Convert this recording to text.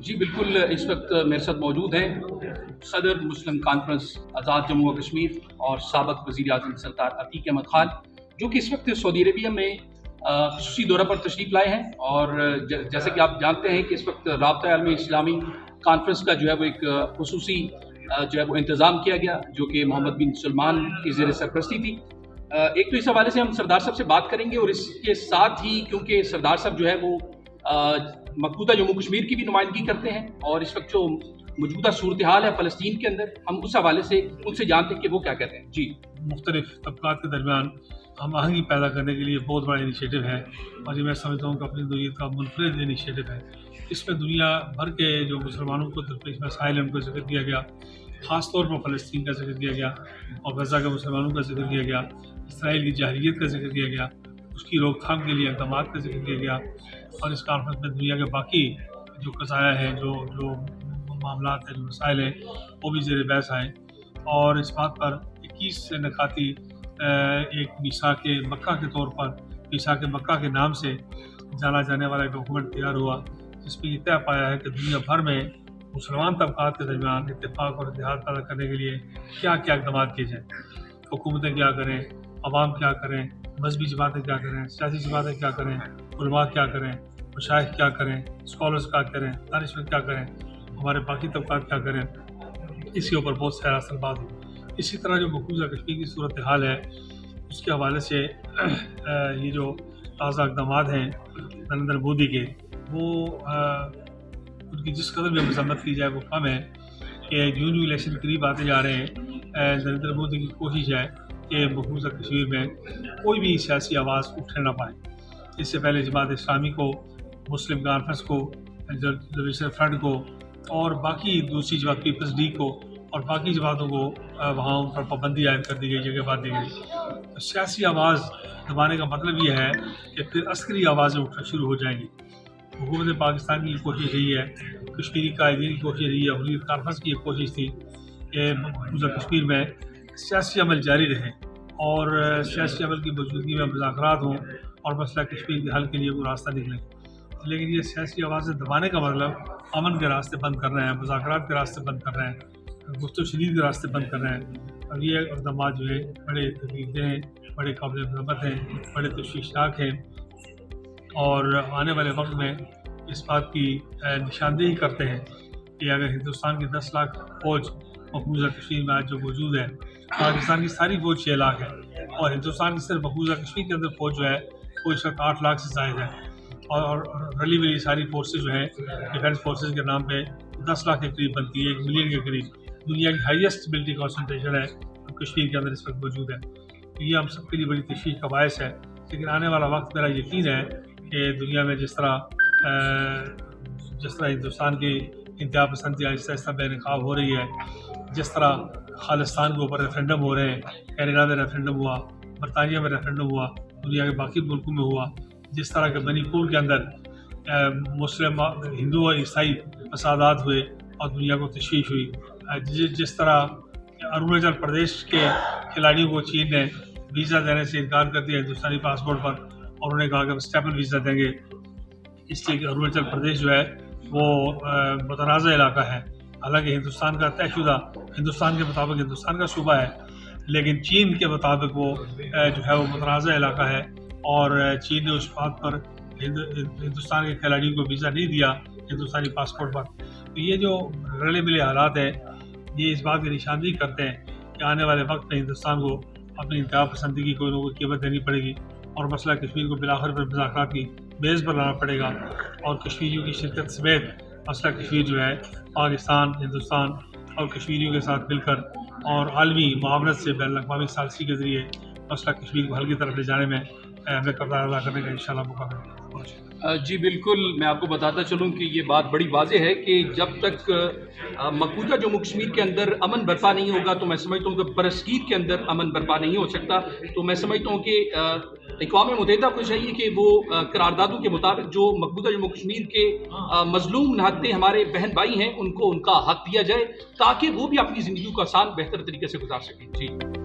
जी बिल्कुल, इस वक्त मेरे साथ मौजूद हैं सदर मुस्लिम कॉन्फ्रेंस आज़ाद जम्मू व कश्मीर और साबिक़ वज़ीर आज़म सरदार अतीक अहमद ख़ान, जो कि इस वक्त सऊदी अरबिया में ख़ुसूसी दौरे पर तशरीफ़ लाए हैं। और जैसे कि आप जानते हैं कि इस वक्त राब्ता आलमी इस्लामी कॉन्फ्रेंस का जो है वो एक ख़ुसूसी जो है वो इंतज़ाम किया गया, जो कि मोहम्मद बिन सलमान की ज़ेर सरपरस्ती थी। एक तो इस हवाले से हम सरदार साहब से बात करेंगे, और इसके साथ ही क्योंकि सरदार साहब जो है वो मकबूजा जम्मू कश्मीर की भी नुमाइंदगी करते हैं, और इस वक्त जो मौजूदा सूरत हाल है फ़लस्तीन के अंदर, हम उस हवाले से उनसे जानते हैं कि वो क्या कहते हैं। जी, मुख्तलिफ तबक़ात के दरमियान हम आहंगी पैदा करने के लिए बहुत बड़ा इनिशिएटिव है, और ये मैं समझता हूँ कि अपनी नौइयत का मुनफरिद इनिशिएटिव है। इसमें दुनिया भर के जो मुसलमानों को दरपेश मसाइल हैं उनको जिक्र किया गया, ख़ास तौर पर फ़लस्तीन का जिक्र किया गया, और गज़ा के मुसलमानों का जिक्र किया गया, इसराइल की जाहिलियत का जिक्र किया गया, उसकी रोकथाम के लिए इक़दाम का जिक्र किया गया। और इस कॉन्फ्रेंस में दुनिया के बाकी जो क़ज़ाया हैं, जो मामलात हैं, जो मसाइल हैं, वो भी ज़ेर बहस आए। और इस बात पर 21 नकाती एक मीसाक मक्का के तौर पर, मीसाक मक्का के नाम से जाना जाने वाला एक डॉक्यूमेंट तैयार हुआ, जिसमें ये तय पाया है कि दुनिया भर में मुसलमान तबक़ात के दरमियान इत्तेफाक और इत्तेहाद पैदा करने के लिए क्या क्या इक़दाम किए जाएँ। हुकूमतें क्या करें, अवाम क्या करें, मजहबी जमातें क्या करें, सियासी जमातें क्या करें, उलमा क्या करें, मशाइख क्या करें, स्कॉलर्स क्या करें, दानिशमंद क्या करें, हमारे बाकी तबक़ात क्या करें। इसके ऊपर बहुत सारा असर बात हुई। इसी तरह जो मकबूजा कश्मीर की सूरत हाल है, उसके हवाले से ये जो ताज़ा इक़दाम हैं नरेंद्र मोदी के, वो उनकी जिस कदर भी मज़म्मत की जाए वो कम है कि यूं इलेक्शन करीब आते जा रहे हैं। नरेंद्र मोदी की कोशिश है कि मकबूजा कश्मीर में कोई भी सियासी आवाज़ उठने ना पाए। इससे पहले जमात इस्लामी को, मुस्लिम कॉन्फ्रेंस को, लिबरेशन फ्रंट को, और बाकी दूसरी जमात पीपल्स लीग को और बाकी जमातों को वहाँ उन पर पाबंदी आयद कर दी गई, जगह बांध दी गई। तो सियासी आवाज़ दबाने का मतलब ये है कि फिर अस्करी आवाज़ें उठना शुरू हो जाएंगी। हुकूमत पाकिस्तान की कोशिश यही है, कश्मीरी कायदीन की कोशिश यही है, हुर्रियत कॉन्फ्रेंस की एक कोशिश थी कि मकबूजा कश्मीर में सियासी अमल जारी रहे और सियासी अमल की मौजूदगी में मुज़ाकरात हों और मसला कश्मीर के हल के लिए वो रास्ता निकले। लेकिन ये सियासी आवाज़ें दबाने का मतलब अमन के रास्ते बंद कर रहे हैं, मुज़ाकरात के रास्ते बंद कर रहे हैं, गुफ्तगू शदीद के रास्ते बंद कर रहे हैं। और ये इक़दाम जो है बड़े तकलीफ़देह हैं, बड़े काबिल मज़म्मत हैं, बड़े तशवीशनाक हैं, और आने वाले वक्त में इस बात की निशानदेही करते हैं कि अगर हिंदुस्तान की 10 लाख फ़ौज मकबूजा कश्मीर में आज जो मौजूद है, पाकिस्तान की सारी फ़ौज 6 लाख है, और हिंदुस्तान की सिर्फ मकबूजा कश्मीर के अंदर फ़ौज जो है वो इस वक्त 8 लाख से ज़ायद है, और रली मिली सारी फोर्सेज जो हैं डिफेंस फोर्सेज के नाम पे 10 लाख के करीब बनती है, 1 मिलियन के करीब। दुनिया की हाईएस्ट मिलिट्री कॉन्सेंट्रेशन है तो कश्मीर के अंदर इस वक्त मौजूद है। तो ये हम सबके लिए बड़ी तशवीश का बायस है। लेकिन आने वाला वक्त मेरा यकीन है कि दुनिया में जिस तरह हिंदुस्तान की इंतहा पसंदी आहिस्ता आहिस्ता बेनकाब हो रही है, जिस तरह खालिस्तान के ऊपर रेफरेंडम हो रहे हैं, कनाडा में रेफरेंडम हुआ, बरतानिया में रेफरेंडम हुआ, दुनिया के बाकी मुल्कों में हुआ, जिस तरह के मणिपुर के अंदर मुस्लिम हिंदू और ईसाई फसादात हुए और दुनिया को तशवीश हुई, जिस तरह अरुणाचल प्रदेश के खिलाड़ियों को चीन ने वीज़ा देने से इनकार कर दिया हिंदुस्तानी पासपोर्ट पर, और उन्होंने कहा कि स्टेपल वीज़ा देंगे, इसलिए कि अरुणाचल प्रदेश जो है वो मुतनाज़ा इलाका है। हालांकि हिंदुस्तान का तयशुदा, हिंदुस्तान के मुताबिक हिंदुस्तान का सूबा है, लेकिन चीन के मुताबिक वो जो है वो मुतनाज़ा इलाका है, और चीन ने उस बात पर हिंदुस्तान के खिलाड़ियों को वीज़ा नहीं दिया हिंदुस्तानी पासपोर्ट पर। तो ये जो रले मिले हालात हैं, ये इस बात की निशानदेही करते हैं कि आने वाले वक्त में हिंदुस्तान को अपनी इंतहा पसंदी की कोई ना कोई कीमत देनी पड़ेगी, और मसला कश्मीर को बिलाखिर पर मुज़ाकरात की बेस पर लाना पड़ेगा, और कश्मीरियों की शिरकत समेत मसला कश्मीर जो है पाकिस्तान, हिंदुस्तान और कश्मीरियों के साथ मिलकर और आलमी मुआवनत से बैनुल-अक़वामी सालसी के ज़रिए मसला कश्मीर को हल की तरफ ले जाने में हमें किरदार अदा करने का इंशाअल्लाह मौका मिलेगा। जी बिल्कुल, मैं आपको बताता चलूँ कि ये बात बड़ी वाज़ेह है कि जब तक मकबूजा जम्मू कश्मीर के अंदर अमन बर्पा नहीं होगा, तो मैं समझता हूँ कि बरसगीर के अंदर अमन बर्पा नहीं हो सकता। तो मैं समझता हूँ कि अक़वाम मुत्तहिदा को चाहिए कि वो करारदादों के मुताबिक जो मकबूजा जम्मू कश्मीर के मजलूम नहाते हमारे बहन भाई हैं, उनको उनका हक दिया जाए, ताकि वो भी अपनी ज़िंदगी को आसान बेहतर तरीके से गुजार सकें। जी।